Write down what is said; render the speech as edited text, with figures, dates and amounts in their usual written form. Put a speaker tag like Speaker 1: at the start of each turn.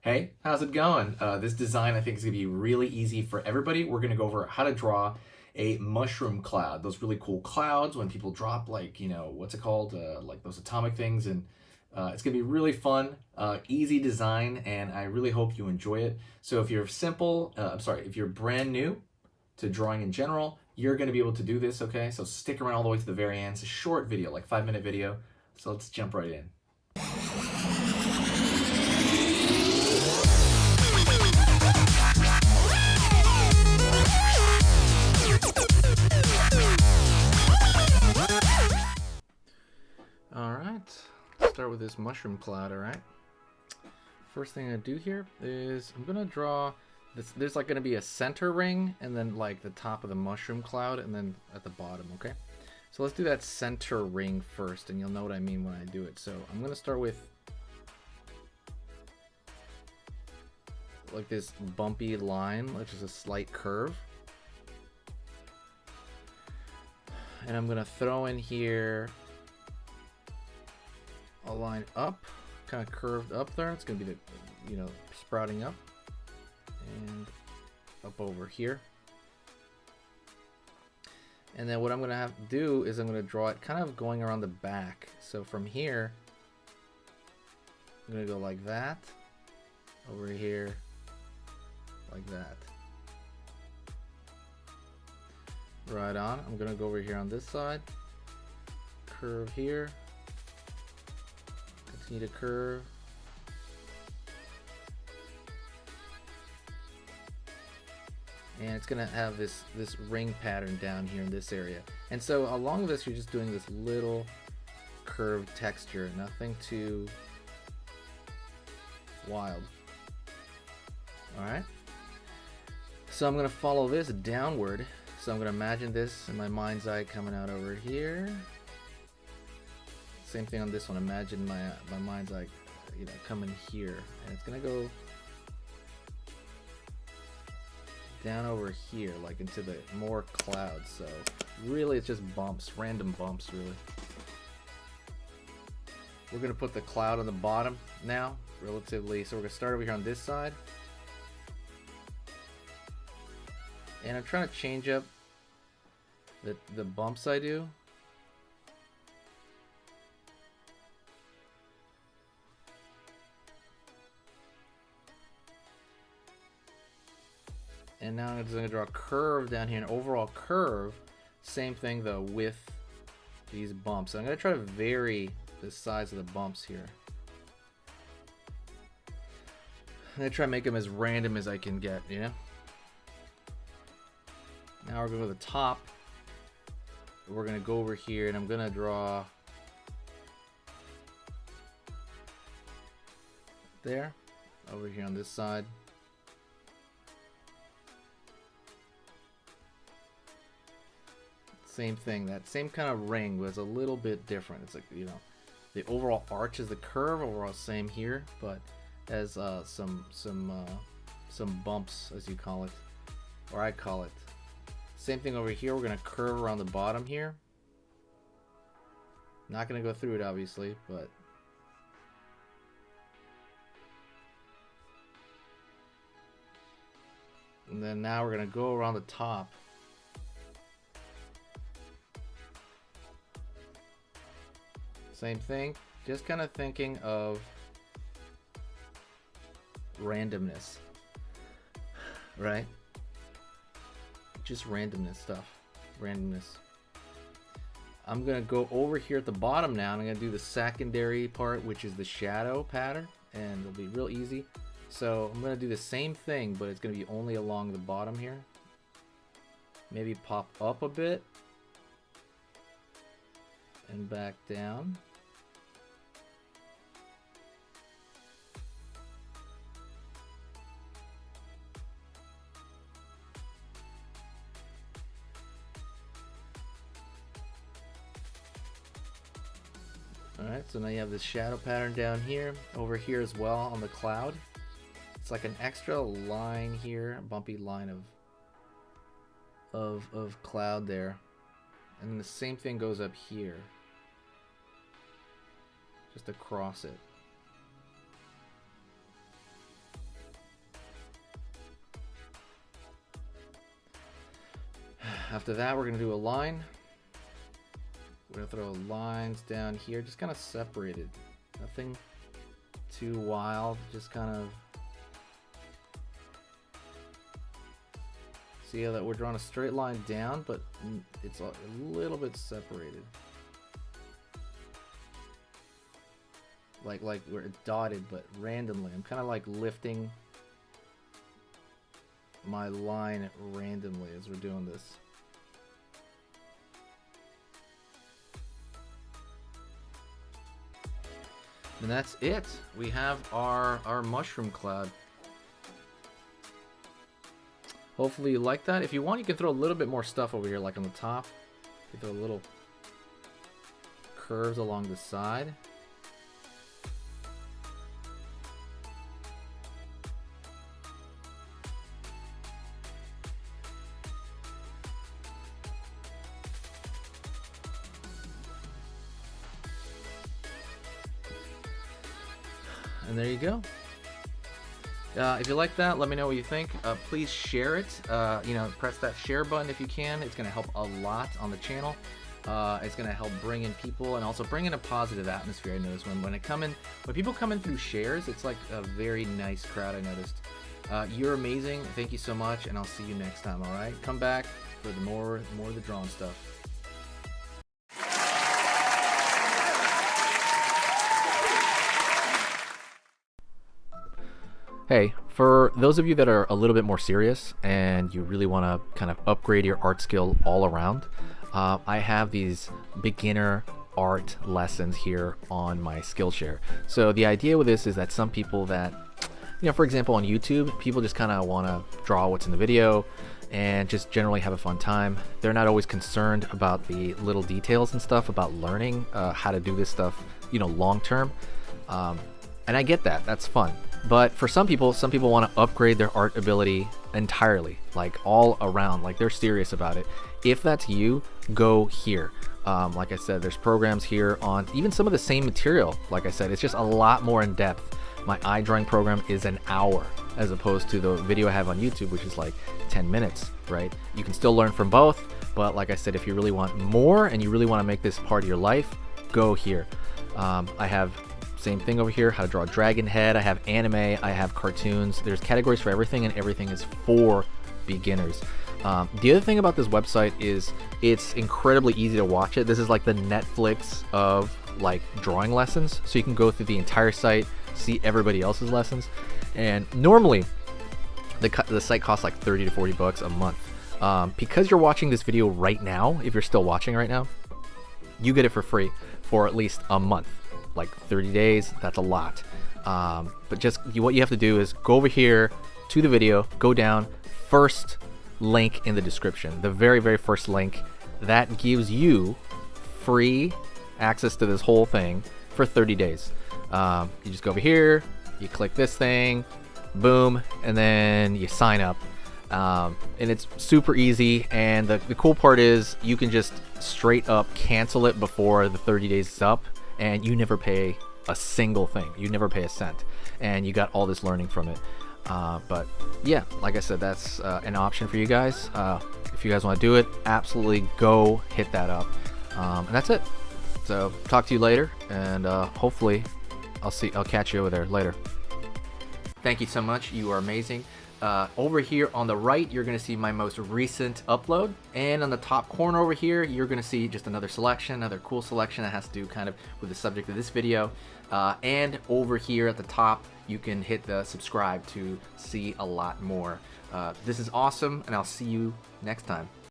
Speaker 1: Hey, how's it going? This design I think is going to be really easy for everybody. We're going to go over how to draw a mushroom cloud. Those really cool clouds when people drop like, what's it called? Like those atomic things. And it's going to be really fun, easy design, and I really hope you enjoy it. So if you're if you're brand new to drawing in general, you're going to be able to do this, okay? So stick around all the way to the very end. It's a short video, like 5-minute video. So let's jump right in. Alright, start with this mushroom cloud, alright? First thing I do here is I'm going to draw, there's like going to be a center ring and then like the top of the mushroom cloud and then at the bottom, okay? So let's do that center ring first and you'll know what I mean when I do it. So I'm going to start with like this bumpy line, which is a slight curve. And I'm going to throw in here a line up, kind of curved up there. It's going to be the, sprouting up and up over here. And then what I'm going to have to do is I'm going to draw it kind of going around the back. So from here, I'm going to go like that, over here, like that. Right on. I'm going to go over here on this side, curve here. Continue to curve. And it's gonna have this ring pattern down here in this area. And so along this, you're just doing this little curved texture, nothing too wild. All right. So I'm gonna follow this downward. So I'm gonna imagine this in my mind's eye coming out over here. Same thing on this one. Imagine my mind's like, coming here, and it's gonna go down over here, like into the more clouds. So really, it's just bumps, random bumps, really. We're gonna put the cloud on the bottom now, relatively. So we're gonna start over here on this side, and I'm trying to change up the bumps I do. And now I'm just going to draw a curve down here, an overall curve. Same thing though with these bumps. So I'm going to try to vary the size of the bumps here. I'm going to try to make them as random as I can get, Now we're going to go to the top. We're going to go over here and I'm going to draw there, over here on this side. Same thing, that same kind of ring was a little bit different. It's like, the overall arch is the curve, overall same here, but as some bumps, as you call it, or I call it. Same thing over here. We're gonna curve around the bottom here. Not gonna go through it, obviously, but and then now we're gonna go around the top. Same thing, just kind of thinking of randomness, right? Just randomness stuff, randomness. I'm gonna go over here at the bottom now, and I'm gonna do the secondary part, which is the shadow pattern, and it'll be real easy. So I'm gonna do the same thing, but it's gonna be only along the bottom here. Maybe pop up a bit and back down. Alright, so now you have this shadow pattern down here, over here as well on the cloud. It's like an extra line here, a bumpy line of cloud there. And then the same thing goes up here. Just across it.
Speaker 2: After that, we're gonna do a line. We're gonna throw lines down here, just kind of separated. Nothing too wild, just kind of see how that we're drawing a straight line down, but it's a little bit separated. Like we're dotted, but randomly. I'm kind of like lifting my line randomly as we're doing this. And that's it. We have our mushroom cloud. Hopefully you like that. If you want, you can throw a little bit more stuff over here, like on the top. You throw little curves along the side. And there you go. If you like that, let me know what you think. Please share it. You know, press that share button if you can. It's going to help a lot on the channel. It's going to help bring in people and also bring in a positive atmosphere. I noticed when people come in through shares, it's like a very nice crowd. I noticed. You're amazing. Thank you so much, and I'll see you next time. All right, come back for the more of the drawing stuff. Hey, for those of you that are a little bit more serious and you really want to kind of upgrade your art skill all around, I have these beginner art lessons here on my Skillshare. So the idea with this is that some people that, you know, for example, on YouTube, people just kind of want to draw what's in the video and just generally have a fun time. They're not always concerned about the little details and stuff about learning how to do this stuff, you know, long term. And I get that, that's fun. But for some people want to upgrade their art ability entirely, like all around, like they're serious about it. If that's you, go here. Like I said, there's programs here on even some of the same material. Like I said, it's just a lot more in depth. My eye drawing program is an hour as opposed to the video I have on YouTube, which is like 10 minutes, right? You can still learn from both, but like I said, if you really want more and you really want to make this part of your life, go here. I have same thing over here, how to draw a dragon head. I have anime, I have cartoons. There's categories for everything, and everything is for beginners. The other thing about this website is it's incredibly easy to watch it. This is like the Netflix of like drawing lessons. So you can go through the entire site, see everybody else's lessons. And normally the site costs like 30 to 40 bucks a month. Because you're watching this video right now, if you're still watching right now, you get it for free for at least a month. Like 30 days, that's a lot. But just what you have to do is go over here to the video, go down, first link in the description, the very, very first link. That gives you free access to this whole thing for 30 days. You just go over here, you click this thing, boom, and then you sign up. And it's super easy, and the cool part is you can just straight up cancel it before the 30 days is up, and you never pay a single thing. You never pay a cent, and you got all this learning from it. But yeah, like I said, that's an option for you guys. If you guys want to do it, absolutely go hit that up. And that's it. So talk to you later, and hopefully I'll catch you over there later. Thank you so much. You are amazing. Over here on the right, you're going to see my most recent upload, and on the top corner over here, you're going to see just another selection, another cool selection that has to do kind of with the subject of this video. And over here at the top, you can hit the subscribe to see a lot more. This is awesome, and I'll see you next time.